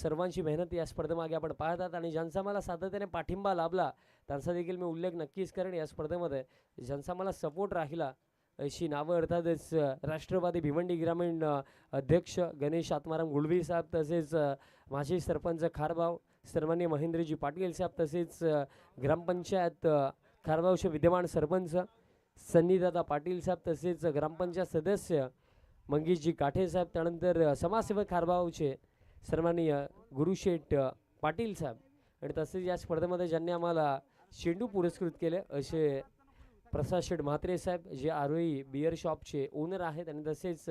सर्वांची मेहनत या स्पर्धेमागे आपण पाहतात आणि ज्यांचा मला सातत्याने पाठिंबा लाभला त्यांचा देखील मी उल्लेख नक्कीच करेन या स्पर्धेमध्ये. ज्यांचा मला सपोर्ट राहिला अशी नावं अर्थातच राष्ट्रवादी भिवंडी ग्रामीण अध्यक्ष गणेश आत्माराम गुळवी साहेब, तसेच माजी सरपंच खारबाव सन्माननीय महेंद्रजी पाटील साहेब, तसेच ग्रामपंचायत खारबावचे विद्यमान सरपंच सन्नीदादा पाटील साहेब, तसेच ग्रामपंचायत सदस्य मंगेशजी काठे साहेब, त्यानंतर समाजसेवक खारबावचे सन्माननीय गुरुशेठ पाटील साहेब, आणि तसेच या स्पर्धेमध्ये ज्यांनी आम्हाला चेंडू पुरस्कृत केले असे प्रसाद शेठ म्हात्रे साहेब, जे आरोही बियर शॉपचे ओनर आहेत, आणि तसेच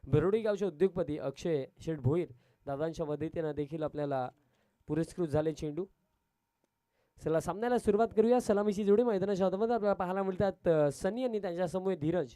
बिरोडी गावचे उद्योगपती अक्षय शेठ भोईर दादांच्या मदतीनं देखील आपल्याला पुरस्कृत झाले चेंडू. चला सामन्याला सुरुवात करूया. सलामीची जोडी मैदानाच्या हातामध्ये आपल्याला पाहायला मिळतात सनी आणि त्यांच्यासमोर धीरज.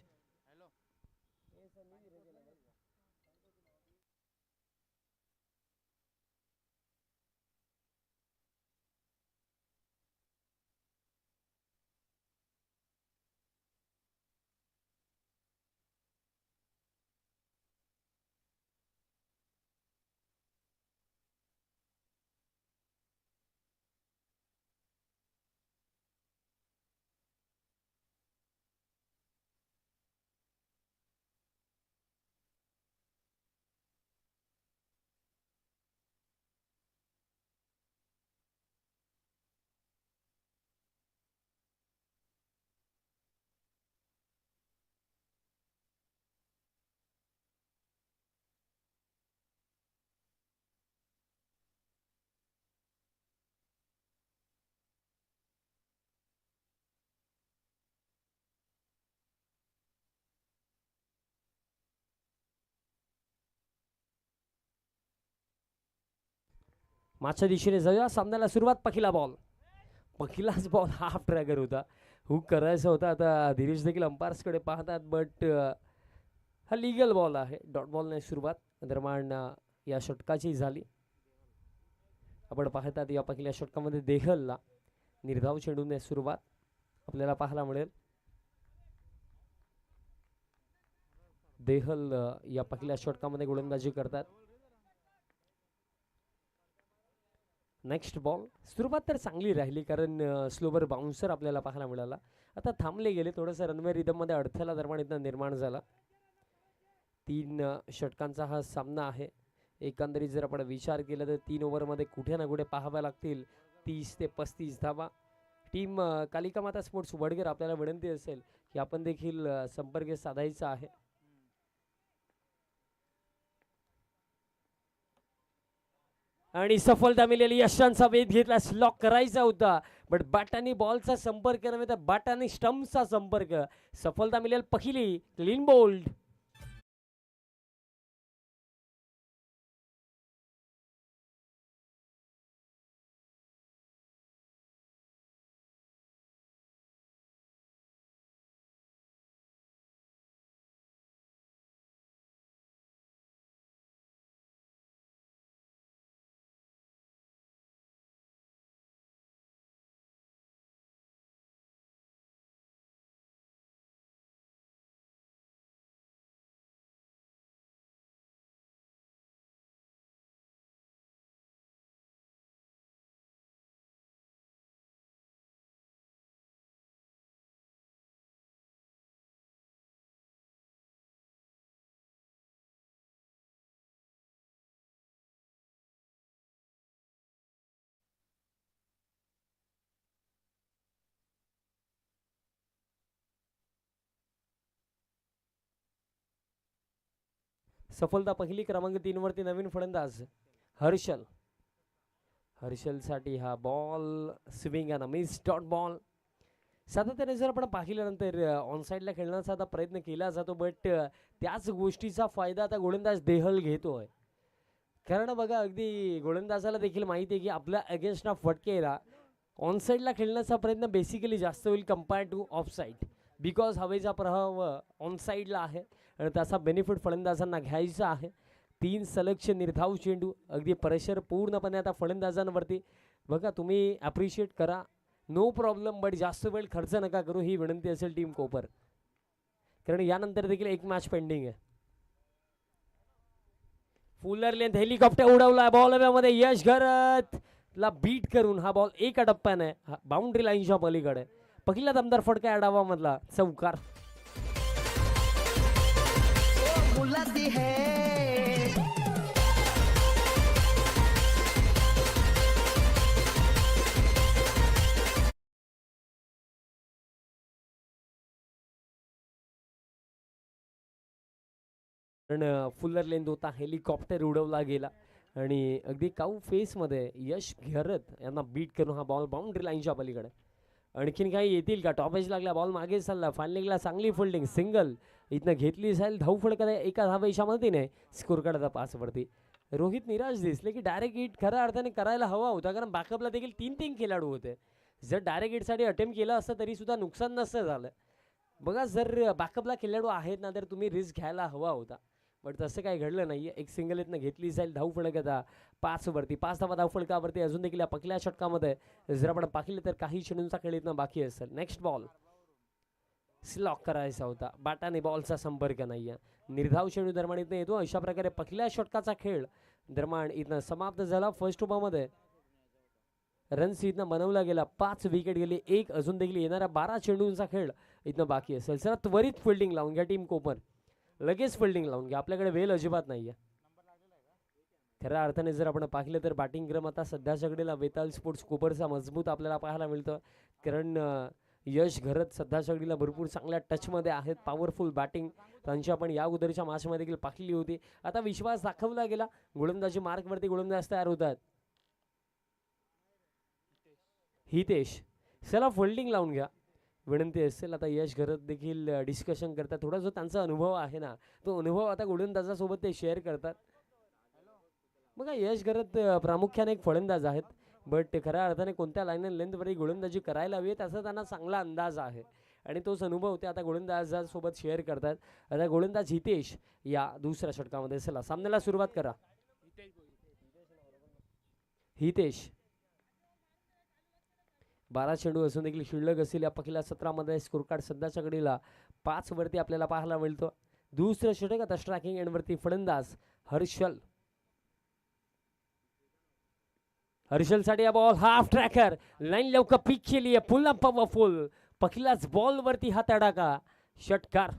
मागच्या दिशेने जाऊया. सामन्याला सुरुवात. पहिलाच बॉल हाफ ट्रॅगर होता, हुक करायचा होता. आता धीरेश देखील अंपायर्सकडे पाहतात, बट हा लिगल बॉल आहे. डॉट बॉलने सुरुवात दरम्यान या षटकाची झाली. आपण पाहतात या पहिल्या षटकामध्ये देहलला निर्धाव चेंडूने सुरुवात आपल्याला पाहायला मिळेल. देहल या पहिल्या षटकामध्ये गोलंदाजी करतात. Next ball. सुरुवात तर चांगली राहिली, कारण स्लोवर बाउन्सर आपल्याला पाहायला मिळाला. आता थांबले गेले, थोडंसं रनवे रिदममध्ये अडथळा दरम्यान इथं निर्माण झाला. 3 षटकांचा हा सामना आहे. एकंदरीत जर आपण विचार केला तर 3 ओव्हरमध्ये कुठे ना कुठे पाहाव्या लागतील 30 ते 35 धावा. टीम कालिका माता स्पोर्ट्स वडगर आपल्याला विनंती असेल की आपण देखील संपर्क साधायचा आहे. आणि सफलता मिळाली. यशांचा वेध घेतला, लॉक करायचा होता, बट बॅटाने बॉलचा संपर्क नव्हे तर बॅटाने स्टंपचा संपर्क. सफलता मिळेल पहिली. Clean bowled. सफलता पहिली. क्रमांक 3 वरती नवीन फलंदाज हर्षलसाठी हा बॉल स्विंग आणि मिस डॉट बॉल. सातत्याने जर आपण पाहिल्यानंतर ऑन साईडला खेळण्याचा आता प्रयत्न केला जातो, बट त्याच गोष्टीचा फायदा आता गोलंदाज देहल घेतोय. कारण बघा, अगदी गोलंदाजाला देखील माहिती आहे की आपल्या अगेन्स्टला फटकेला ऑन साईडला खेळण्याचा प्रयत्न बेसिकली जास्त होईल compare two of side, because हवेचा प्रभाव ऑन साईडला आहे आणि त्याचा बेनिफिट फलंदाजांना घ्यायचा आहे. 3 सलगचे निर्धाव चेंडू, अगदी प्रेशर पूर्णपणे आता फलंदाजांवरती. बघा, तुम्ही ॲप्रिशिएट करा, नो प्रॉब्लेम, बट जास्त वेळ खर्च नका करू, ही विनंती असेल टीम कोपर, कारण यानंतर देखील एक मॅच पेंडिंग आहे. फुलर लेंथ हेलिकॉप्टर उडवला बॉल मध्ये यश घरत ला बीट करून हा बॉल एका टप्प्याने बाउंड्री लाईनच्या पलीकडे पहिला दमदार फटका या डावामधला चौकार. फुलर लेंथ होता हेलिकॉप्टर उडवला गेला आणि अगदी काऊ फेसमध्ये यश घरत यांना बीट करून हा बॉल बाउंड्री लाईनच्या पलीकडे. आणखीन काही येतील का? टॉपेज लागला बॉल मागे चालला फायनलिंगला चांगली फिल्डिंग सिंगल इथनं घेतली जाईल धाव फडकत एका धावेच्या मदतीने स्कोर काढायचा 5 वरती. रोहित निराश दिसले की डायरेक्ट हिट खऱ्या अर्थाने करायला हवा होता कारण बॅकअपला देखील 3-3 खेळाडू होते. जर डायरेक्ट हिटसाठी अटेम्प्ट केला असतं तरी सुद्धा नुकसान नसतं झालं. बघा जर बॅकअपला खेळाडू आहेत ना तर तुम्ही रिस्क घ्यायला हवा होता बट तसं काही घडलं नाही. एक सिंगल इथनं घेतली जाईल धाव फडकता 5 वरती. 5 धावा धाव फडकावरती अजून देखील या पहिल्या षटकामध्ये जर आपण पाहिलं तर काही चेंडूंचा खेळ इथनं बाकी असेल. नेक्स्ट बॉल स्लॉक करायचा होता बाटाने बॉलचा संपर्क नाहीये. निर्धाव चेंडू दरम्यान इथं येतो. अशा प्रकारे पहिल्या षटकाचा खेळ दरम्यान इथनं समाप्त झाला. फर्स्ट ओव्हरमध्ये रन्स इथनं बनवला गेला 5 विकेट गेली. एक अजून देखील येणाऱ्या 12 चेंडूंचा खेळ इथनं बाकी असेल. सर त्वरित फिल्डिंग लावून घ्या टीम कोपर लगेच फिल्डिंग लावून घ्या आपल्याकडे वेळ अजिबात नाहीये. खऱ्या अर्थाने जर आपण पाहिलं तर बॅटिंग क्रम आता सध्याच्या घडीला वेताल स्पोर्ट्स कोपरचा मजबूत आपल्याला पाहायला मिळतं कारण यश घरत सध्याच्या घडीला भरपूर चांगल्या टचमध्ये आहेत. पॉवरफुल बॅटिंग त्यांची आपण या अगोदरच्या मॅचमध्ये देखील पाहिली होती. आता विश्वास दाखवला गेला गोलंदाजी मार्कवरती गोलंदाज तयार होतात. हितेश चला फिल्डिंग लावून घ्या विनंती असेल. आता यश घरत देखील डिस्कशन करतात. थोडा जो त्यांचा अनुभव आहे ना तो अनुभव आता गोलंदाजासोबत ते शेअर करतात. बघा यश घरत प्रामुख्याने एक फलंदाज आहेत बट खऱ्या अर्थाने कोणत्या लाईन लेंथवरती गोलंदाजी करायला हवी त्याचा त्यांना चांगला अंदाज आहे आणि तोच अनुभव ते आता गोलंदाजासोबत शेअर करतात. आता गोलंदाज हितेश या दुसऱ्या षटकामध्ये चला सामन्याला सुरुवात करा. हितेश 12 चेंडू असून देखील शिल्लक असतील या पहिल्या सत्रामध्ये. स्कोर कार्ड सध्याच्या घडीला 5 वरती आपल्याला पाहायला मिळतो. दुसरं षटक आता स्ट्रायकिंग एंडवरती फलंदाज हर्षल. हर्षल साठी बॉल हाफ ट्रॅकर लाईन लवकर पिक केली आहे पुन्हा पॉवरफुल पहिल्याच बॉल वरती हा तडाखा षटकार.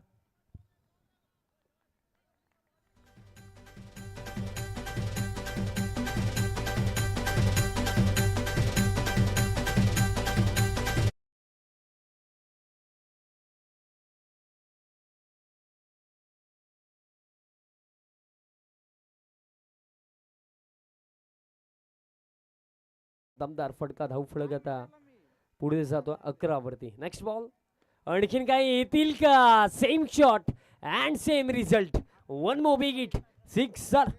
दमदार फटका धाव फळगता पुढे जातो 11 वरती. नेक्स्ट बॉल आणखीन काय येतील का? Same shot and same result. One more big hit sixer.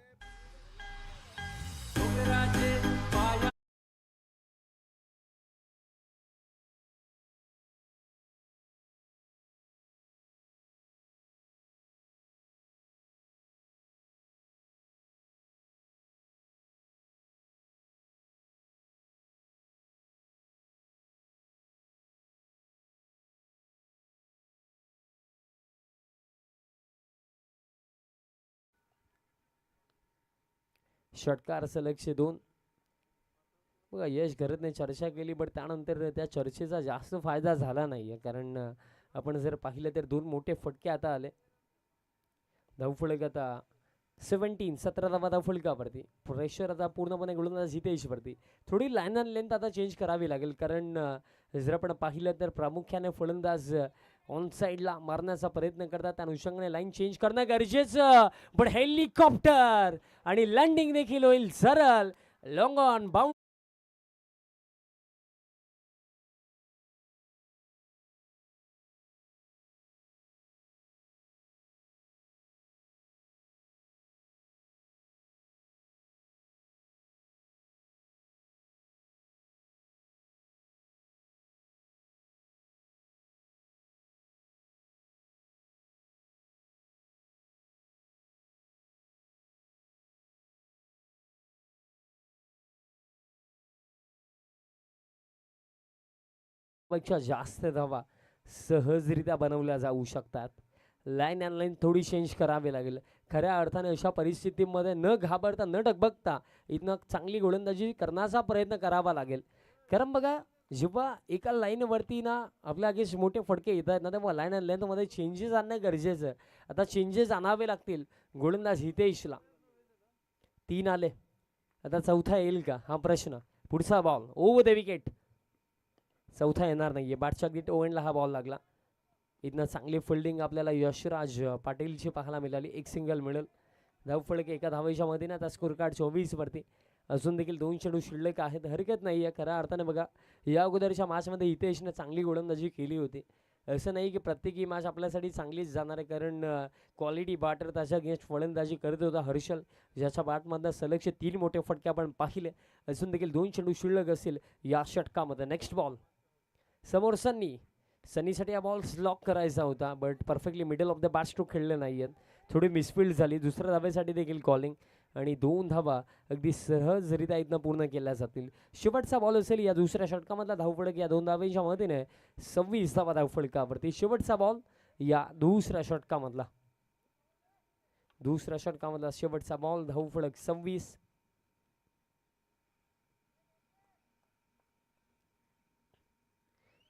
षटकार लक्ष 2. बघा यश घरतने चर्चा केली बट त्यानंतर त्या चर्चेचा जास्त फायदा झाला नाहीये कारण आपण जर पाहिलं तर 2 मोठे फटके आता आले. धावफलक आता 17 धावा धावफलकावरती. प्रेशर आता पूर्णपणे गोलंदाज हितेश वरती. थोडी लाईन अँड लेंथ आता चेंज करावी लागेल कारण जर आपण पाहिलं तर प्रामुख्याने फलंदाज ऑन साइडला मारण्याचा प्रयत्न करतात. त्या अनुषंगाने लाईन चेंज करणं गरजेचं पण हेलिकॉप्टर आणि लँडिंग देखील होईल सरळ लॉंग ऑन बाउंड. पेक्षा जास्त धावा सहजरित्या बनवल्या जाऊ शकतात. लाईन अँड लाईन थोडी चेंज करावी लागेल. खऱ्या अर्थाने अशा परिस्थितीमध्ये न घाबरता न डगबगता इथनं चांगली गोलंदाजी करण्याचा प्रयत्न करावा लागेल. कारण बघा जेव्हा एका लाईनवरती ना आपल्या अगेन्स्ट मोठे फटके येत आहेत ना तेव्हा लाईन अँड लेंथमध्ये चेंजेस आणणं गरजेचं आहे. आता चेंजेस आणावे लागतील गोलंदाज हितेशला. 3 आले, आता चौथा येईल का हा प्रश्न. पुढचा बॉल ओव्हर द विकेट. चौथा येणार नाहीये. बॅटच्या अगदी टोएंडला हा बॉल लागला. इथनं चांगली फिल्डिंग आपल्याला यशराज पाटीलची पाहायला मिळाली. एक सिंगल मिळेल. धावफलक एका धावेच्या मध्ये आता स्कोर कार्ड 24 वरती. अजून देखील 2 चेंडू शिल्लक आहेत. हरकत नाही आहे. खऱ्या अर्थाने बघा या अगोदरच्या मॅचमध्ये हितेशने चांगली गोलंदाजी केली होती. असं नाही की प्रत्येकी मॅच आपल्यासाठी चांगलीच जाणार आहे, कारण क्वालिटी बॅटर त्याच्या अगेन्स्ट फलंदाजी करत होता हर्षल, ज्याच्या बॅटमधनं सलगचे 3 मोठे फटके आपण पाहिले. अजून देखील 2 चेंडू शिल्लक असतील या षटकामध्ये. नेक्स्ट बॉल समोर सनीसाठी हा बॉल लॉक करायचा होता, but perfectly middle of the bat stroke खेळले नाही आहेत. थोडी मिसफिल्ड झाली. दुसऱ्या धावेसाठी देखील कॉलिंग आणि 2 धावा अगदी सहजरित्या इथनं पूर्ण केल्या जातील. शेवटचा बॉल असेल या दुसऱ्या षटकामधला धावफलक या 2 धावेच्या मदतीने 26 धावा धावफलकावरती. शेवटचा बॉल या दुसऱ्या षटकामधला शेवटचा बॉल धावफलक 26.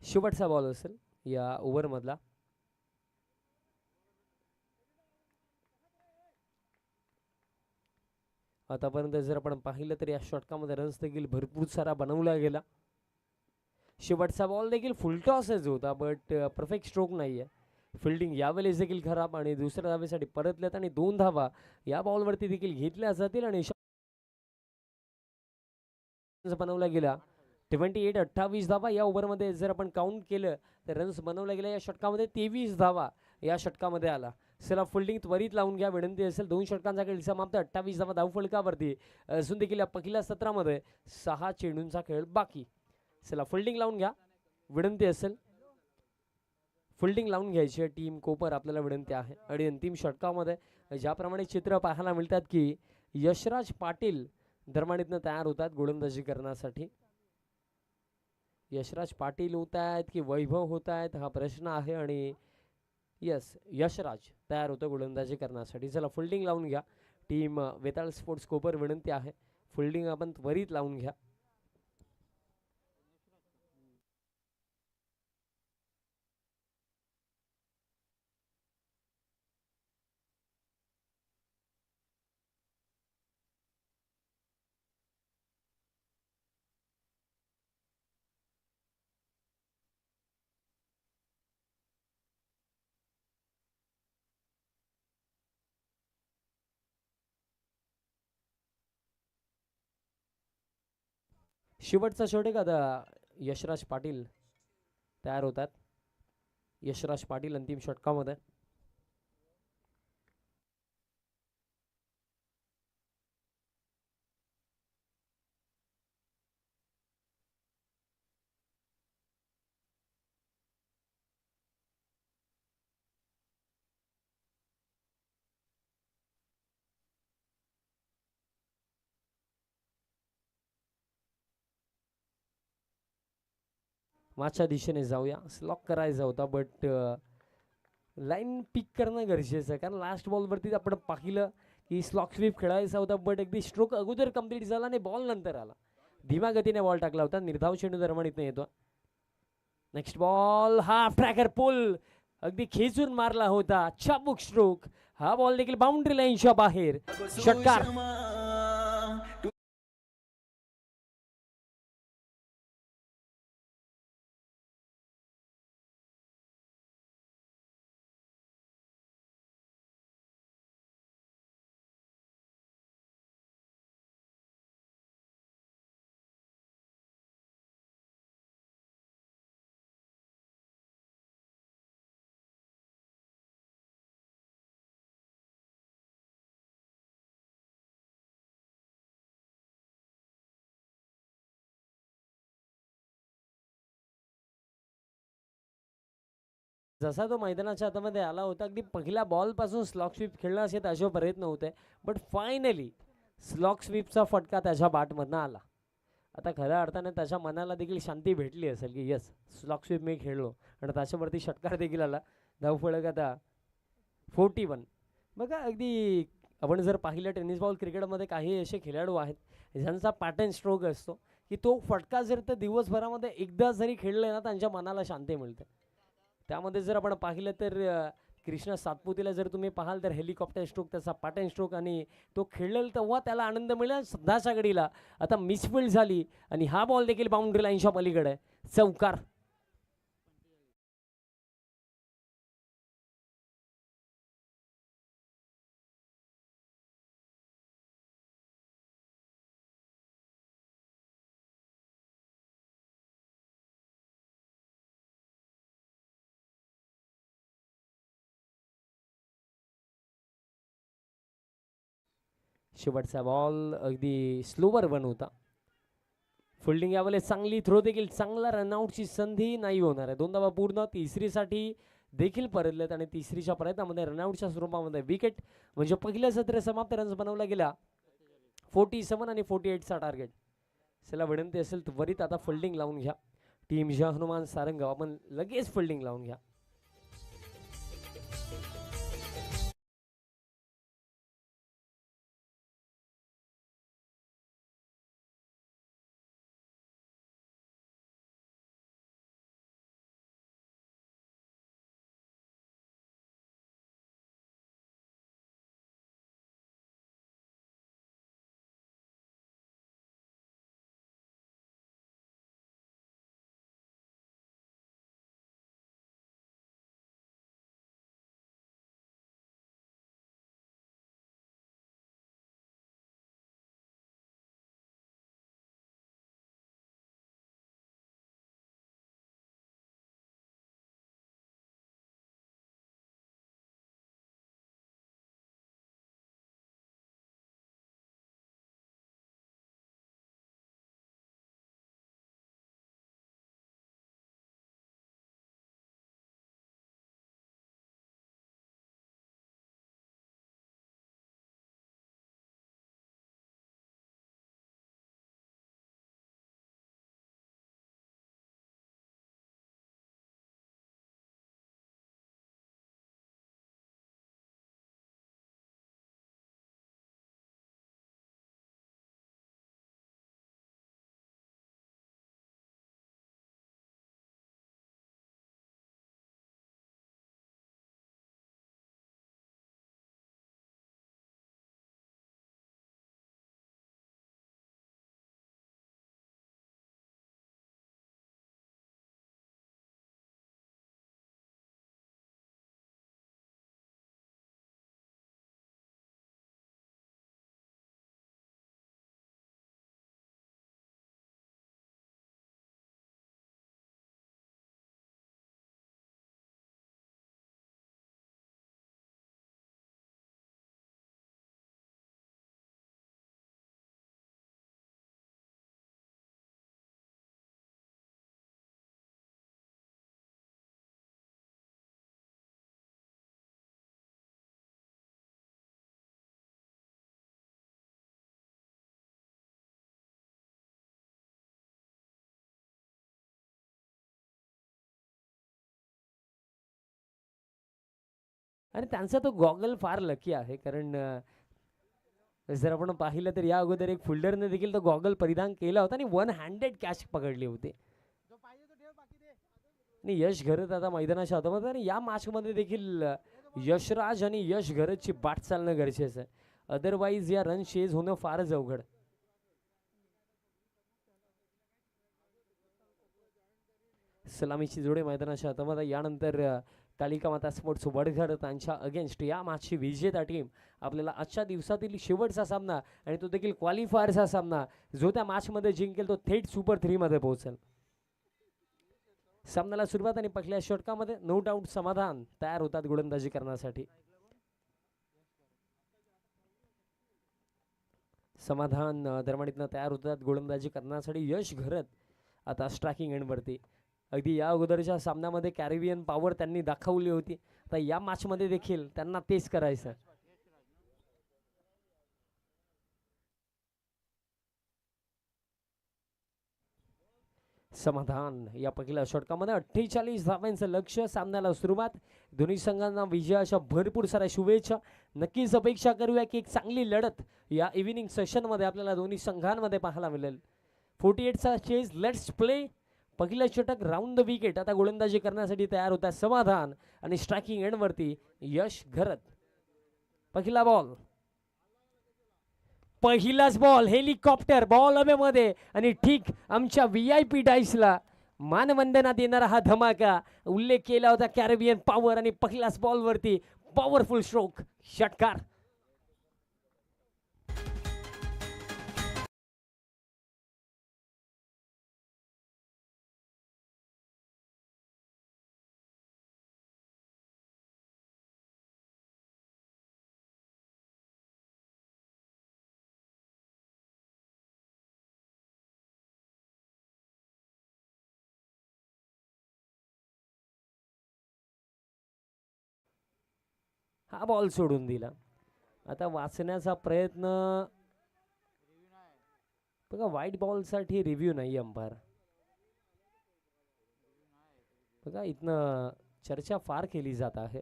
शेवटचा बॉल असेल या ओव्हरमधला. आतापर्यंत जर आपण पाहिलं तर या षटकामध्ये रन्स देखील भरपूर सारा बनवला गेला. शेवटचा बॉल देखील फुल टॉसच होता, बट परफेक्ट स्ट्रोक नाही आहे. फिल्डिंग यावेळेस देखील खराब आणि दुसऱ्या धावेसाठी परतल्यात आणि 2 धावा या बॉलवरती देखील घेतल्या जातील आणि बनवला गेला. 28 धावा या ओव्हरमध्ये जर आपण काउंट केलं तर रन्स बनवला गेला या षटकामध्ये. 23 धावा या षटकामध्ये आला. चला फिल्डिंग त्वरित लावून घ्या विनंती असेल. 2 षटकांचा खेळ समाप्त. 28 धावा धावफलकावरती. अजून देखील या पहिल्या सत्रामध्ये 6 चेंडूंचा खेळ बाकी. चला फिल्डिंग लावून घ्या विनंती असेल. फिल्डिंग लावून घ्यायची टीम कोपर आपल्याला विनंती आहे. आणि अंतिम षटकामध्ये ज्याप्रमाणे चित्र पाहायला मिळतात की यशराज पाटील दरम्यानीतनं तयार होतात गोलंदाजी करण्यासाठी. यशराज पाटील होत आहेत की वैभव होत आहेत हा प्रश्न आहे. आणि यस यशराज तयार होतं गोलंदाजी करण्यासाठी. चला फिल्डिंग लावून घ्या. टीम वेताळ स्पोर्ट्स कोपर विनंती आहे फिल्डिंग आपण त्वरित लावून घ्या. शेवटचा षटक आता यशराज पाटील तयार होतात. यशराज पाटील अंतिम षटकामध्ये. मागच्या दिशेने जाऊया. स्लॉक करायचा होता, बट लाईन पिक करणं गरजेचं आहे, कारण लास्ट बॉलवरती आपण पाहिलं की स्लॉक स्वीप खेळायचा होता, बट अगदी स्ट्रोक अगोदर कंप्लीट झाला आणि बॉल नंतर आला. धीमा गतीने बॉल टाकला होता. निर्धाव चेंडू दरम्यान इथं येतो. नेक्स्ट बॉल हाफ ट्रॅकर पुल अगदी खेचून मारला होता. चाबुक स्ट्रोक. हा बॉल देखील बाउंड्री लाईनच्या बाहेर. षटकार. जसा तो मैदानाच्या हातामध्ये आला होता अगदी पहिल्या बॉल पासून स्लॉक स्वीप खेळणं असे त्याचे प्रयत्न होते, बट फायनली स्लॉक स्वीपचा फटका त्याच्या बॅटमधनं आला. आता खऱ्या अर्थाने त्याच्या मनाला देखील शांती भेटली असेल की यस स्लॉक स्वीप मी खेळलो आणि त्याच्यावरती षटकार देखील आला. धावफलक आता 41. बघा अगदी आपण जर पाहिलं टेनिस बॉल क्रिकेटमध्ये काही असे खेळाडू आहेत ज्यांचा पॅटर्न स्ट्रोक असतो की तो फटका जर तर दिवसभरामध्ये एकदा जरी खेळले ना त्यांच्या मनाला शांती मिळते. त्यामध्ये जर आपण पाहिलं तर कृष्णा सातपुतेला जर तुम्ही पाहाल तर हेलिकॉप्टर स्ट्रोक त्याचा पॅटर्न स्ट्रोक आणि तो खेळेल तेव्हा त्याला आनंद मिळेल. सध्याच्या घडीला आता मिसफिल्ड झाली आणि हा बॉल देखील बाउंड्री लाईनच्या पलीकडे चौकार. शेवटचा बॉल अगदी स्लोवर वन होता. फिल्डिंग यावेळेस चांगली, थ्रो देखील चांगला, रनआउटची संधी नाही होणार आहे. 2 धावा पूर्ण, तिसरीसाठी देखील परतलेत आणि तिसरीच्या प्रयत्नामध्ये रनआउटच्या स्वरूपामध्ये विकेट. म्हणजे पहिल्या सत्र समाप्त, रन्स बनवला गेला 47 आणि 48चा टार्गेट. चला विनंती असेल त्वरित आता फिल्डिंग लावून घ्या. टीम ज्या हनुमान सारंगाव आपण लगेच फिल्डिंग लावून घ्या. आणि त्यांचा तो गॉगल फार लकी आहे कारण जर आपण पाहिलं तर या अगोदर एक फिल्डरने देखील तो गॉगल परिधान केला होता आणि वन हँडेड कॅच पकडली होती. आणि यश घरत आता मैदानाच्या हातामध्ये आणि या मॅचमध्ये देखील यशराज आणि यश घरतची बाट चालणं गरजेचं आहे. अदरवाईज या रन चेज होणं फारच अवघड. सलामीची जोडी मैदानाच्या हातामध्ये. यानंतर कालिका माता स्पोर्ट्स वडघर त्यांच्या अगेन्स्ट या मॅचची विजेता टीम आपल्याला आजच्या दिवसातील शेवटचा सामना आणि तो देखील क्वालिफायरचा सामना जो त्या मॅचमध्ये जिंकेल तो थेट सुपर 3 मध्ये पोहोचेल. सामन्याला सुरुवात आणि पहिल्या षटकामध्ये नो डाऊट समाधान तयार होतात गोलंदाजी करण्यासाठी. समाधान दरम्यान तयार होतात गोलंदाजी करण्यासाठी. यश घरत आता स्ट्रायकिंग एंडवरती. अगदी या अगोदरच्या सामन्यामध्ये कॅरिबियन पॉवर त्यांनी दाखवली होती. आता या मॅचमध्ये देखील त्यांना तेच करायचं. समाधान या पहिल्या षटकामध्ये 48 धावांचं लक्ष. सामन्याला सुरुवात. दोन्ही संघांना विजयाच्या भरपूर साऱ्या शुभेच्छा. नक्कीच अपेक्षा करूया की एक चांगली लढत या इव्हिनिंग सेशनमध्ये आपल्याला दोन्ही संघांमध्ये पाहायला मिळेल. 48चा चेस. Let's play. पहिलं षटक राऊंड द विकेट. आता गोलंदाजी करण्यासाठी तयार होता समाधान आणि स्ट्रायकिंग एंडवरती यश घरत. पहिला बॉल. पहिलाच बॉल. हेलिकॉप्टर बॉल हवेमध्ये आणि ठीक आमच्या VIP डाईसला मानवंदना देणारा हा धमाका. उल्लेख केला होता कॅरेबियन पॉवर आणि पहिल्याच बॉलवरती पॉवरफुल स्ट्रोक. षटकार. हा बॉल सोडून दिला. आता वाचण्याचा प्रयत्न बघा. व्हाईट बॉलसाठी रिव्ह्यू नाही अंपायर. बघा इथनं चर्चा फार केली जात आहे.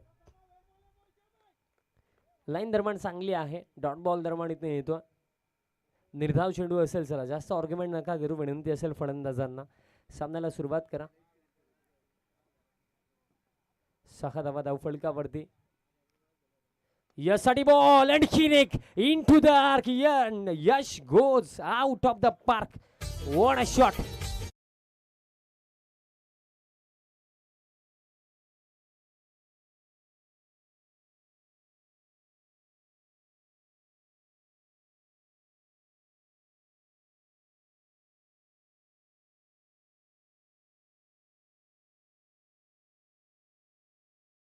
लाईन दरम्यान चांगली आहे. डॉट बॉल दरम्यान इथं येतो. निर्धाव चेंडू असेल. चला जास्त आर्ग्युमेंट नका करू. विनंती असेल फलंदाजांना. सामन्याला सुरुवात करा. 6 धावा धावफलकावरती. यशसाठी बॉल. आणखीन एक into the arc. Yash goes out of the park. What a shot.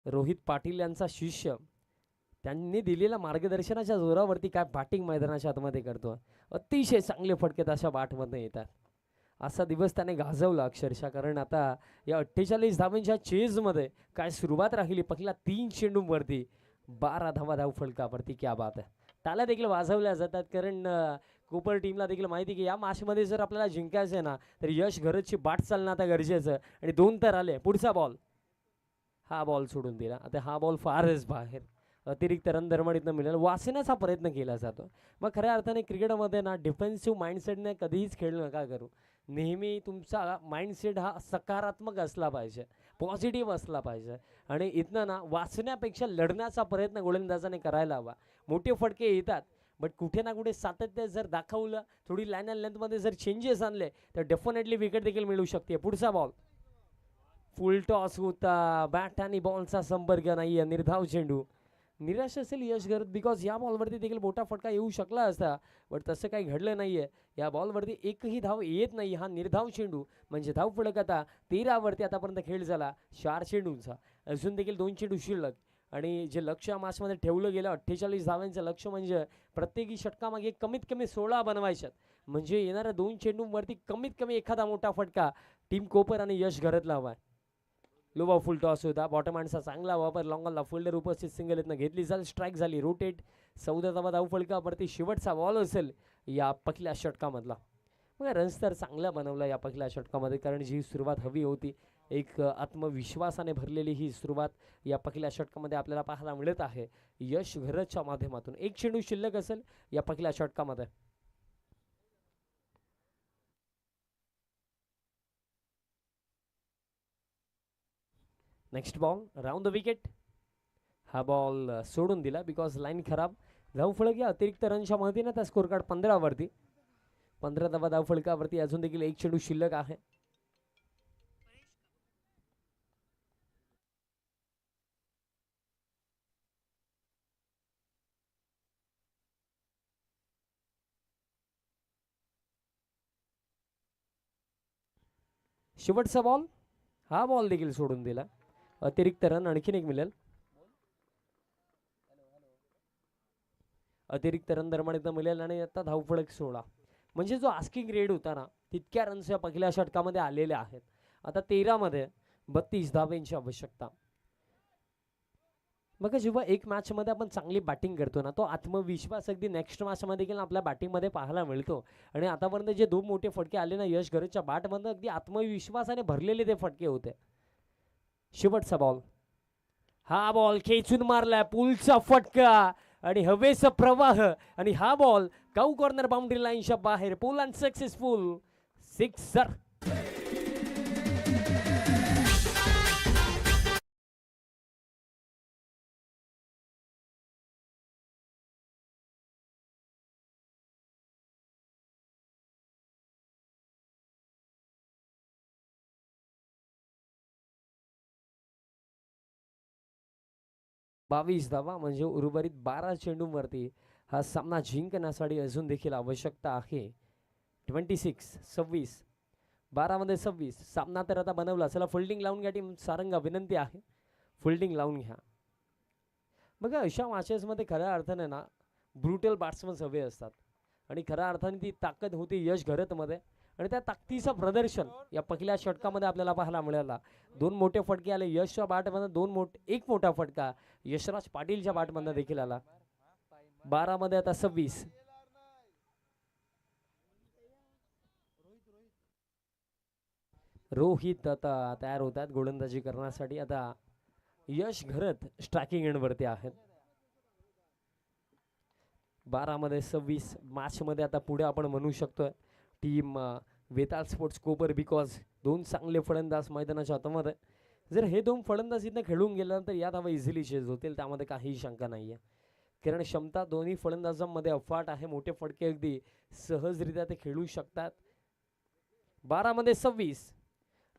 Rohit Patil यांचा शिष्य. त्यांनी दिलेल्या मार्गदर्शनाच्या जोरावरती काय बॅटिंग मैदानाच्या आतमध्ये करतो. अतिशय चांगले फटके अशा बॅटमध्ये येतात. असा दिवस त्याने गाजवला अक्षरशः. कारण आता या 48 धावांच्या चेजमध्ये काय सुरुवात राहिली. पहिल्या 3 चेंडूंवरती 12 धावा धावफलकावरती. क्या बात आहे. त्याला देखील वाजवल्या जातात. कारण कोपर टीमला देखील माहिती की या मॅचमध्ये जर आपल्याला जिंकायचं आहे ना तर यश घरची बाट चालणं आता गरजेचं. आणि 2 तर आले. पुढचा बॉल. हा बॉल सोडून दिला. आता हा बॉल फारच बाहेर. अतिरिक्त रन दरम्यान मिळेल. वाचण्याचा प्रयत्न केला जातो. मग खऱ्या अर्थाने क्रिकेटमध्ये ना डिफेन्सिव्ह माइंडसेटने कधीच खेळ नका करू. नेहमी तुमचा माइंडसेट हा सकारात्मक असला पाहिजे. पॉझिटिव्ह असला पाहिजे. आणि इथनं ना वाचण्यापेक्षा लढण्याचा प्रयत्न गोलंदाजाने करायला हवा. मोठे फटके येतात बट कुठे ना कुठे सातत्य जर दाखवलं. थोडी लाईन अँड लेंथमध्ये जर चेंजेस आणले तर डेफिनेटली विकेट देखील मिळू शकते. पुढचा बॉल. फुल टॉस होता. बॅट आणि बॉलचा संपर्क नाही. निर्धाव चेंडू. निराश असेल यश घरत बिकॉज या बॉलवरती देखील मोठा फटका येऊ शकला असता. बट तसं काही घडलं नाहीये. या बॉलवरती एकही धाव येत नाही. हा निर्धाव चेंडू म्हणजे धाव फलक आता 13वरती आतापर्यंत खेळ झाला 4 चेंडूंचा. अजून देखील 2 चेंडू शिल्लक. आणि जे लक्ष या मॅचमध्ये ठेवलं गेलं 48 धावांचं लक्ष म्हणजे प्रत्येकी षटकामागे कमीत कमी 16 बनवायच्यात. म्हणजे येणाऱ्या 2 चेंडूंवरती कमीत कमी एखादा मोठा फटका टीम कोपर आणि यश घरतला हवा. लो फुल टॉस होता. बॉटम हँडचा चांगला वापर. लॉंगॉनला फिल्डर उपस्थित. सिंगल इथनं घेतली जाईल. स्ट्राईक झाली. रोटेट. 14 धावा धावफलकावरती शेवटचा बॉल असेल या पहिल्या षटकामधला. मग रन्स तर चांगला बनवला या पहिल्या षटकामध्ये. कारण जी सुरुवात हवी होती एक आत्मविश्वासाने भरलेली ही सुरुवात या पहिल्या षटकामध्ये आपल्याला पाहायला मिळत आहे यश घरच्या माध्यमातून. 1 चेंडू शिल्लक असेल या पहिल्या षटकामध्ये. Next ball. Round the wicket. हा बॉल सोडून दिला बिकॉज लाईन खराब. धावफलक या अतिरिक्त रनच्या मदतीने त्या स्कोर कार्ड 15वरती. 15 धावा धावफलकावरती. अजून देखील 1 चेंडू शिल्लक आहे. शेवटचा बॉल. हा बॉल देखील सोडून दिला. अतिरिक्त रन आणखीन एक मिळेल. अतिरिक्त रन दरम्यान एकदा मिळेल. आणि आता धावफलक 16. म्हणजे जो आस्किंग रेट होता ना तितक्या रन्स या पहिल्या षटकामध्ये आलेले आहेत. आता 13 मध्ये 32 धावांची आवश्यकता. मग जेव्हा एक मॅचमध्ये आपण चांगली बॅटिंग करतो ना, तो आत्मविश्वास अगदी नेक्स्ट मॅचमध्ये देखील आपल्या बॅटिंगमध्ये पाहायला मिळतो. आणि आतापर्यंत जे 2 मोठे फटके आले ना यश घरतच्या बॅटमधनं, अगदी आत्मविश्वासाने भरलेले ते फटके होते. शेवटचा बॉल, हा बॉल खेचून मारलाय, पुलचा फटका आणि हवेचा प्रवाह, आणि हा बॉल काऊ कॉर्नर बाउंड्री लाईनच्या बाहेर. पुल अनसक्सेसफुल, सिक्सर. बावीस धावा म्हणजे उर्वरित 12 चेंडूंवरती हा सामना जिंकण्यासाठी अजून देखील आवश्यकता आहे. 26 12 मध्ये 26 सामना तर आता बनवला. चला फिल्डिंग लावून घ्या टीम सारंगा, विनंती आहे फिल्डिंग लावून घ्या. बघा अशा मॅचेसमध्ये खऱ्या अर्थाने ना ब्रुटल बॅट्समन हवे असतात, आणि खऱ्या अर्थाने ती ताकद होती यश घरतमध्ये. आणि त्या ताकदीचं प्रदर्शन या पहिल्या षटकामध्ये आपल्याला पाहायला मिळाला. 2 मोठे फटके आले यशच्या बॅटमधनं, एक मोठा फटका यशराज पाटीलच्या बॅटमधनं देखील आला. 12 मध्ये आता 26. रोहित आता तयार होतात गोलंदाजी करण्यासाठी. आता यश घरत स्ट्रायकिंग एंडवरती आहेत. 12 मध्ये 26 मॅचमध्ये आता पुढे आपण म्हणू शकतोय team Vetal sports Kopar, because 2 चांगले फलंदाज मैदानाच्या आतमध्ये. जर हे 2 फलंदाज इथं खेळून गेल्यानंतर या धावा इझिली चेज होतील, त्यामध्ये काही शंका नाही आहे. कारण क्षमता दोन्ही फलंदाजांमध्ये अफाट आहे. मोठे फटके अगदी सहजरित्या ते खेळू शकतात. 12 मध्ये 26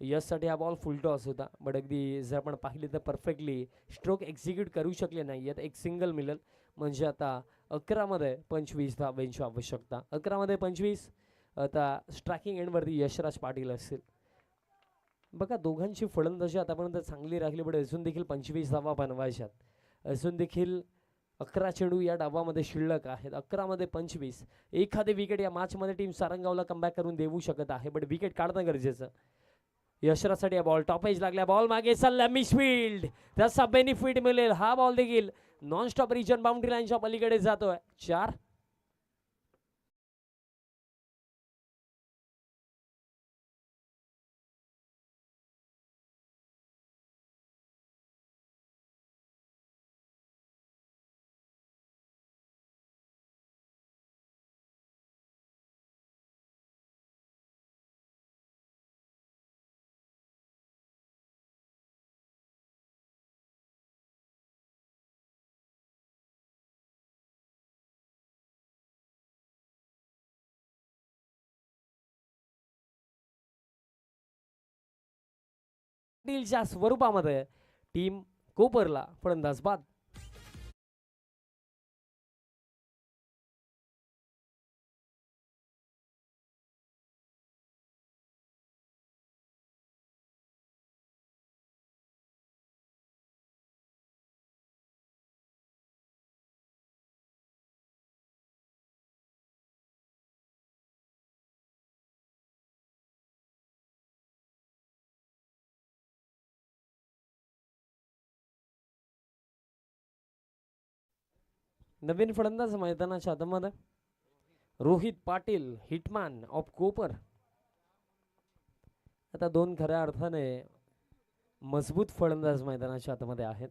यशसाठी हा बॉल फुल टॉस होता, बट अगदी जर आपण पाहिले तर परफेक्टली स्ट्रोक एक्झिक्यूट करू शकले नाही आहेत. एक सिंगल मिळेल म्हणजे आता 11 मध्ये 25 धावांची आवश्यकता. 11 मध्ये 25 आता स्ट्रायकिंग एंडवरती यशराज पाटील असतील. बघा दोघांची फलंदाजी आतापर्यंत चांगली राहिली, बट अजून देखील 25 धावा बनवायच्यात. अजून देखील 11 चेंडू या डावामध्ये शिल्लक आहेत. 11 मध्ये 25 एखादी विकेट या मॅचमध्ये टीम सारंगावला कमबॅक करून देऊ शकत आहे, बट विकेट काढणं गरजेचं. यशराजसाठी बॉल टॉप एज लागला, बॉल मागे चालला, मिसफिल्ड, त्याचा बेनिफिट मिळेल. हा बॉल देखील नॉन स्टॉप रिजन बाउंड्री लाईनच्या पलीकडे जातोय. 4. पाटीलच्या स्वरूपामध्ये टीम कोपरला फलंदाज बाद. नवीन फलंदाज मैदानाच्या आतमध्ये Rohit Patil, hitman of copper. आता 2 खऱ्या अर्थाने मजबूत फलंदाज मैदानाच्या आतमध्ये आहेत,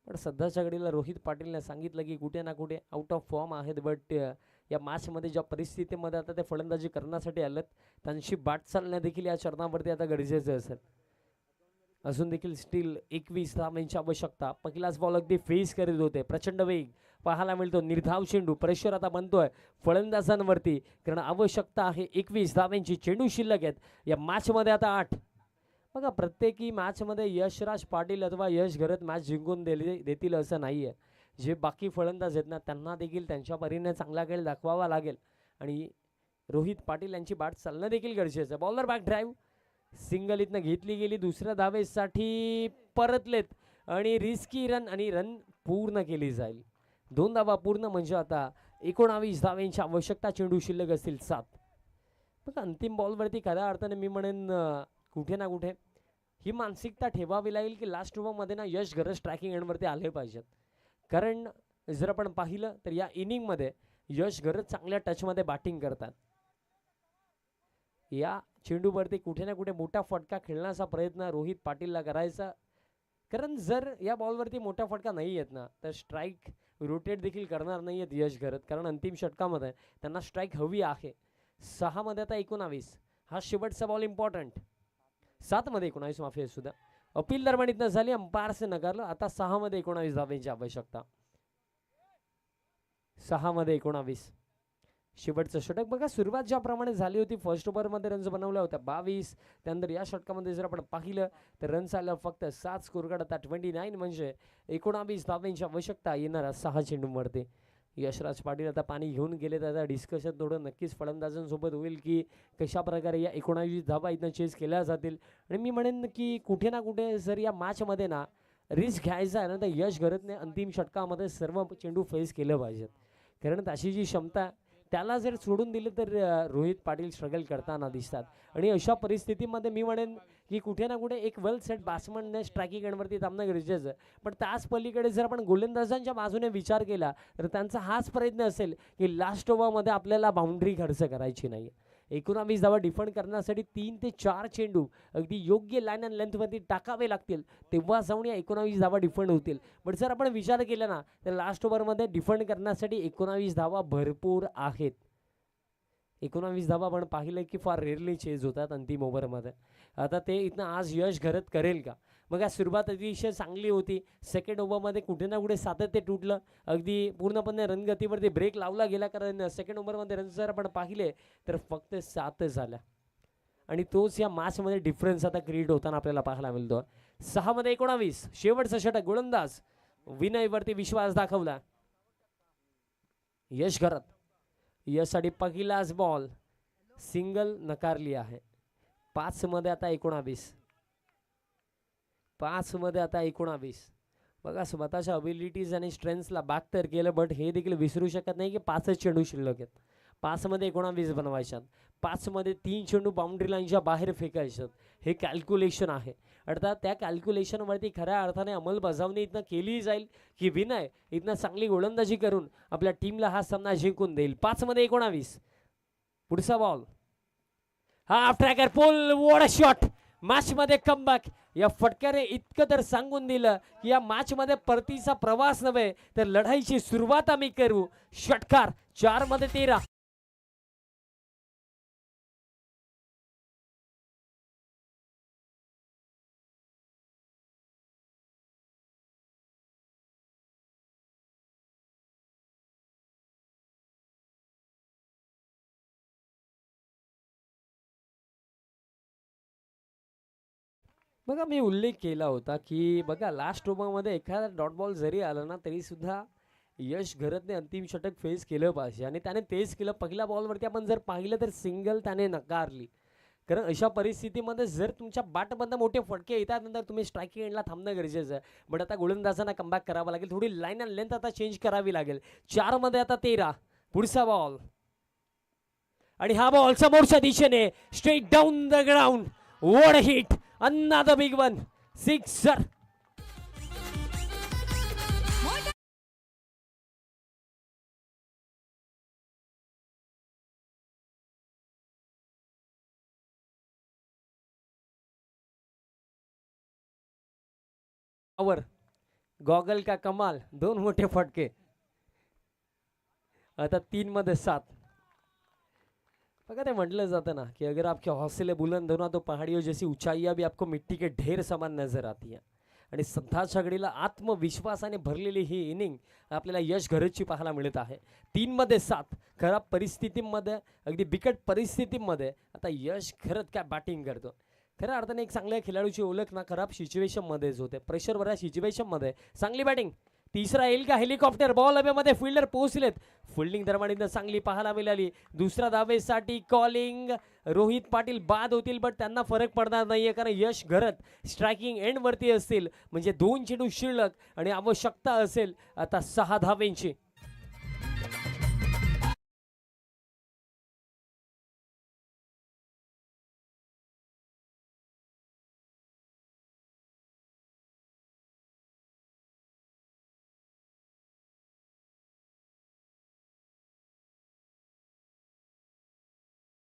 पण सध्याच्या घडीला रोहित पाटीलने सांगितलं की कुठे ना कुठे आउट ऑफ फॉर्म आहेत. बट या मॅचमध्ये ज्या परिस्थितीमध्ये आता ते फलंदाजी करण्यासाठी आलेत, त्यांची बाट चालण्या देखील या चरणावरती आता गरजेचं असेल. अजून देखील स्टील 21 धावांची आवश्यकता. पहिलाच बॉल अगदी फेस करीत होते, प्रचंड वेग पाहायला मिळतो. निर्धाव चेंडू, प्रेशर आता बनतोय फलंदाजांवरती, कारण आवश्यकता आहे 21 धावांची. चेंडू शिल्लक आहेत या मॅचमध्ये आता 8. बघा प्रत्येकी मॅचमध्ये यशराज पाटील अथवा यश घरत मॅच जिंकून देतील असं नाही आहे. जे बाकी फलंदाज आहेत ना, त्यांना देखील त्यांच्या परीने चांगला खेळ दाखवावा लागेल, आणि रोहित पाटील यांची बाट चालणं देखील गरजेचं आहे. बॉलर बॅक ड्राईव्ह, सिंगल इथनं घेतली गेली. दुसऱ्या धावेसाठी परतलेत आणि रिस्की रन, आणि रन पूर्ण केली जाईल. 2 धावा पूर्ण म्हणजे आता 19 धावांची आवश्यकता. चेंडू शिल्लक असतील 7. बघा अंतिम बॉलवरती खऱ्या अर्थाने मी म्हणेन कुठे ना कुठे ही मानसिकता ठेवावी लागेल की लास्ट ओव्हरमध्ये ना यश गरज स्ट्रायकिंग एंडवरती आले पाहिजेत. कारण जर आपण पाहिलं तर या इनिंगमध्ये यश गरज चांगल्या टचमध्ये बॅटिंग करतात. या चेंडूवरती कुठे ना कुठे मोठा फटका खेळण्याचा प्रयत्न रोहित पाटीलला करायचा. कारण जर या बॉलवरती मोठा फटका नाही येत ना तर स्ट्राईक रोटेट देखील करणार नाही आहेत यश गरज. कारण अंतिम षटकामध्ये त्यांना स्ट्राईक हवी आहे. 6 मध्ये आता 19 हा शेवटचा बॉल इम्पॉर्टंट. 7 मध्ये 19 माफी आहे सुद्धा. अपील दरम्यान इथं झाली अंपायरने नकारलं. आता 6 मध्ये 19 धावांची आवश्यकता. 6 मध्ये 19 शेवटचं षटक. बघा सुरुवात ज्याप्रमाणे झाली होती फर्स्ट ओव्हरमध्ये रन्स बनवल्या होत्या 22. त्यानंतर या षटकामध्ये जर आपण पाहिलं तर रन्स आलं फक्त 7 स्कोर काढता 29 म्हणजे 19 धावांची आवश्यकता येणार 6 चेंडूंवरती. यशराज पाटील आता पाणी घेऊन गेले. त्याचा डिस्कशन थोडं नक्कीच फलंदाजांसोबत होईल की कशा प्रकारे या 19 धावा इथं चेस केल्या जातील. आणि मी म्हणेन की कुठे ना कुठे जर या मॅचमध्ये ना रिस्क घ्यायचा आहे ना तर यश गरजने अंतिम षटकामध्ये सर्व चेंडू फेस केलं पाहिजेत. कारण त्याची जी क्षमता त्याला जर सोडून दिलं तर रोहित पाटील स्ट्रगल करताना दिसतात. आणि अशा परिस्थितीमध्ये मी म्हणेन की कुठे ना कुठे एक वेल सेट बॅट्समनने स्ट्रायकिंग एंडवरती थांबणं गरजेचं आहे. पण त्याच पलीकडे जर आपण गोलंदाजांच्या बाजूने विचार केला तर त्यांचा हाच प्रयत्न असेल की लास्ट ओव्हरमध्ये आपल्याला बाउंड्री खर्च करायची नाही. 19 धावा डिफेंड करण्यासाठी 3 ते 4 चेंडू अगदी योग्य लाईन अँड लेंथवरती टाकावे लागतील तेव्हा जाऊन या 19 धावा डिफेंड होतील. पण जर आपण विचार केला ना तर लास्ट ओव्हरमध्ये डिफेंड करण्यासाठी 19 धावा भरपूर आहेत. 19 धावा आपण पाहिलं की फार रेअरली चेज होतात अंतिम ओव्हरमध्ये. आता ते इथनं आज यश घरत करेल का? मग या सुरुवात अतिशय चांगली होती. सेकंड ओव्हरमध्ये कुठे ना कुठे सातत्य तुटलं. अगदी पूर्णपणे रणगतीवरती ब्रेक लावला गेला. कारण सेकंड ओव्हरमध्ये रन जर आपण पाहिले तर फक्त 7 झाल्या. आणि तोच या मॅचमध्ये डिफरन्स आता क्रिएट होताना आपल्याला पाहायला मिळतो. 6 मध्ये 19 शेवटचं षटक. गोलंदाज विनयवरती विश्वास दाखवला. यश घरत यासाठी पहिलाच बॉल सिंगल नकारली आहे. 5 मध्ये आता 19. 5 मध्ये आता 19. बघा स्वतःच्या अबिलिटीज आणि स्ट्रेंथ्सला बॅक तर केलं बट हे देखील विसरू शकत नाही की 5च चेंडू शिल्लक आहेत. 5 मध्ये 19 बनवायच्यात. 5 मध्ये 3 चेंडू बाउंड्री लाईनच्या बाहेर फेकायच्यात. हे कॅल्क्युलेशन आहे. अर्थात त्या कॅल्क्युलेशनवरती खऱ्या अर्थाने अंमलबजावणी इथनं केली जाईल की विनय इथनं चांगली गोलंदाजी करून आपल्या टीमला हा सामना जिंकून देईल. 5 मध्ये 19 पुढचा ball. Half tracker pull. What a shot. Match मध्ये कमबॅक. या फटक्याने इतकं तर सांगून दिलं की या मॅच मध्ये परतीचा प्रवास नव्हे तर लढाईची सुरुवात आम्ही करू. षटकार. 4 मध्ये 13. बघा मी उल्लेख केला होता की बघा लास्ट ओव्हरमध्ये एखादा डॉट बॉल जरी आला ना तरी सुद्धा यश घरतने अंतिम षटक फेस केलं पाहिजे. आणि त्याने तेच केलं. पहिल्या बॉलवरती आपण जर पाहिलं तर सिंगल त्याने नकारली. कारण अशा परिस्थितीमध्ये जर तुमच्या बॅटमधनं मोठे फटके येतात नंतर तुम्ही स्ट्रायकिंग एंडला थांबणं गरजेचं आहे. बट आता गोलंदाजांना कमबॅक करावं लागेल. थोडी लाईन अँड लेंथ आता चेंज करावी लागेल. 4 मध्ये आता 13 पुढचा बॉल. आणि हा बॉल समोरच्या दिशेने straight down the ground. What a hit. Another big one. Sixer. Goggle का कमाल. 2 मोठे फटके. आता 3 मध्ये 7. बघा ते म्हटलं जातं ना कि अगर आपके हौसले बुलंद हो ना तो पहाड़ियों जैसी ऊंचाइयां भी आपको मिट्टी के ढेर समान नजर आती है. आणि सध्याच्या घडीला आत्मविश्वासाने भरलेली ही इनिंग आपल्याला यश घरतची पाहायला मिळत आहे. 3 मध्ये 7. खराब परिस्थितीमध्ये अगदी बिकट परिस्थितीमध्ये आता यश घरत काय बॅटिंग करतो. खऱ्या अर्थाने एक चांगल्या खेळाडूची ओळख ना खराब सिच्युएशनमध्येच होते. प्रेशरवर सिच्युएशनमध्ये चांगली बॅटिंग. तिसरा येईल का हेलिकॉप्टर. बॉल हवेमध्ये फिल्डर पोहोचलेत. फिल्डिंग दरम्यान चांगली पाहायला मिळाली. दुसऱ्या धावेसाठी कॉलिंग. रोहित पाटील बाद होतील बट त्यांना फरक पडणार नाहीये कारण यश घरत स्ट्रायकिंग एंड वरती असतील. म्हणजे 2 चेंडू शिल्लक आणि आवश्यकता असेल आता 6 धावेंची.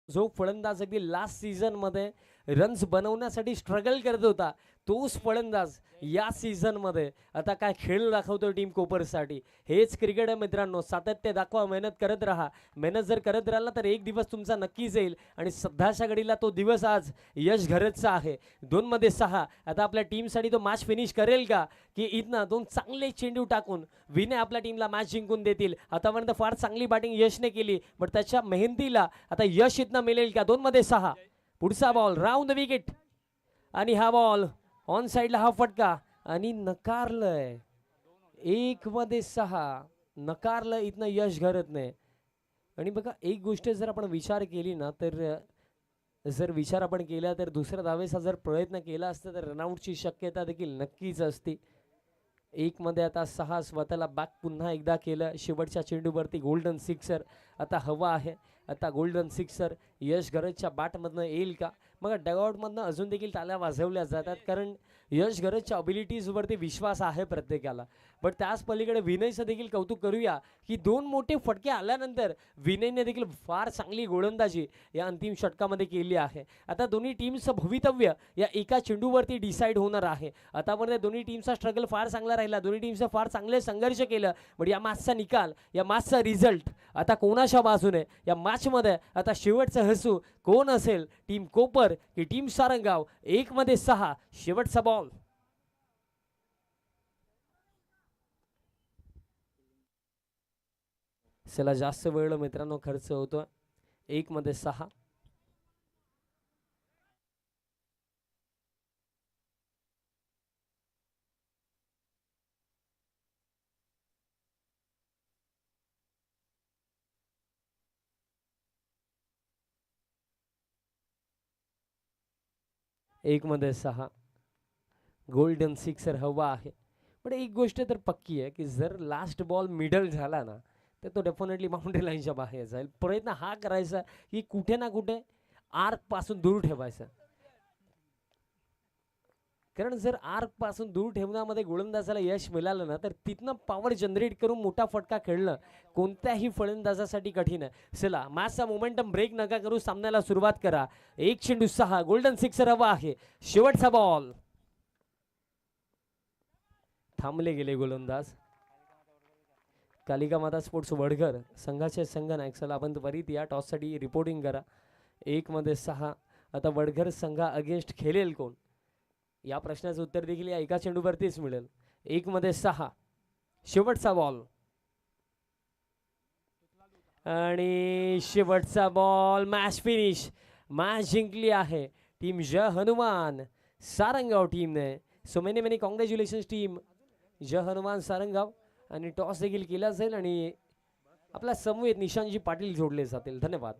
जो फलंदाज अगदी लास्ट सीझन मध्ये रन्स बनवण्यासाठी स्ट्रगल करत होता, तोच फलंदाज या सीझन मध्ये आता काय खेळ दाखवतो टीम कोपरसाठी. हेच क्रिकेट आहे मित्रांनो, सातत्य दाखवा, मेहनत करत राहा. मेहनत जर करत राहिला तर एक दिवस तुमचा नक्कीच येईल आणि सध्याच्या घडीला तो दिवस आज यश घरतचा आहे. 2 मध्ये 6. आता आपल्या टीमसाठी तो मॅच फिनिश करेल का, की इथनं 2 चांगले चेंडू टाकून विने आपल्या टीमला मॅच जिंकून देतील. आतापर्यंत फार चांगली बॅटिंग यशने केली, पण त्याच्या मेहनतीला आता यश इथनं मिळेल का. 2 मध्ये 6. पुढचा बॉल राऊंड द विकेट आणि हा बॉल ऑन साइडला हा फटका आणि नकारलंय. 1 मध्ये 6 नकारलं इथनं यश घरत नाही. आणि बघा एक गोष्ट जर आपण विचार केली ना, तर जर विचार आपण केला तर दुसऱ्या धावेचा जर प्रयत्न केला असता तर रनआउटची शक्यता देखील नक्कीच असती. 1 मध्ये आता 6 स्वतःला बॅक पुन्हा एकदा केलं. शेवटच्या चेंडूवरती गोल्डन सिक्सर आता हवा आहे. आता गोल्डन सिक्सर यश गरजच्या बॅटमधनं येईल का. मग डगआउटमधनं अजून देखील टाळ्या वाजवल्या जातात, कारण यश गरजच्या अबिलिटीजवरती विश्वास आहे प्रत्येकाला. बट त्याच पलीकडे विनयचं देखील कौतुक करूया की 2 मोठे फटके आल्यानंतर विनयने देखील फार चांगली गोलंदाजी या अंतिम षटकामध्ये केली आहे. आता दोन्ही टीमचं भवितव्य या एका चेंडूवरती डिसाईड होणार आहे. आतापर्यंत दोन्ही टीमचा स्ट्रगल फार चांगला राहिला, दोन्ही टीमचं फार चांगले संघर्ष केलं. पण या मॅचचा निकाल, या मॅचचा रिझल्ट आता कोणाच्या बाजूने, या मॅचमध्ये आता शेवटचं हसू कोण असेल, टीम कोपर की टीम सारंगाव. 1 मध्ये 6 शेवटचा बॉल. चला जास्त वेळ मित्रांनो खर्च होतो. 1 मध्ये 6. एक मध्ये 6 गोल्डन सिक्सर हवा आहे. पण एक गोष्ट तर पक्की आहे की जर लास्ट बॉल मिडल झाला ना, तर तो डेफिनेटली बाउंड्री लाईनच्या बाहेर जाईल. प्रयत्न हा करायचा की कुठे ना कुठे आर्क पासून दूर ठेवायचा, कारण जर आर्क पासून दूर ठेवण्यामध्ये गोलंदाजाला यश मिळालं ना, तर तिथनं पॉवर जनरेट करून मोठा फटका खेळणं कोणत्याही फलंदाजासाठी कठीण आहे. चला मॅचचा मोमेंटम ब्रेक नका करू, सामन्याला सुरुवात करा. 1 चेंडू 6 गोल्डन सिक्सर हवा आहे. शेवटचा बॉल. थांबले गेले गोलंदाज. कालिका माता स्पोर्ट्स वडघर संघाचे संघनायक. चला आपण त्वरित या टॉससाठी रिपोर्टिंग करा. 1 मध्ये 6 आता वडघर संघा अगेन्स्ट खेळेल कोण, या प्रश्नाचं उत्तर देखील या एका चेंडूवरतीच मिळेल. 1 मध्ये 6 शेवटचा बॉल आणि शेवटचा बॉल. Match finish. मॅच जिंकली आहे टीम जय हनुमान सारंगाव टीमने. So many many congratulations team Jai Hanuman Sarangaon. आणि टॉस देखील केला जाईल आणि आपल्या समवेत निशांतजी पाटील जोडले जातील. धन्यवाद.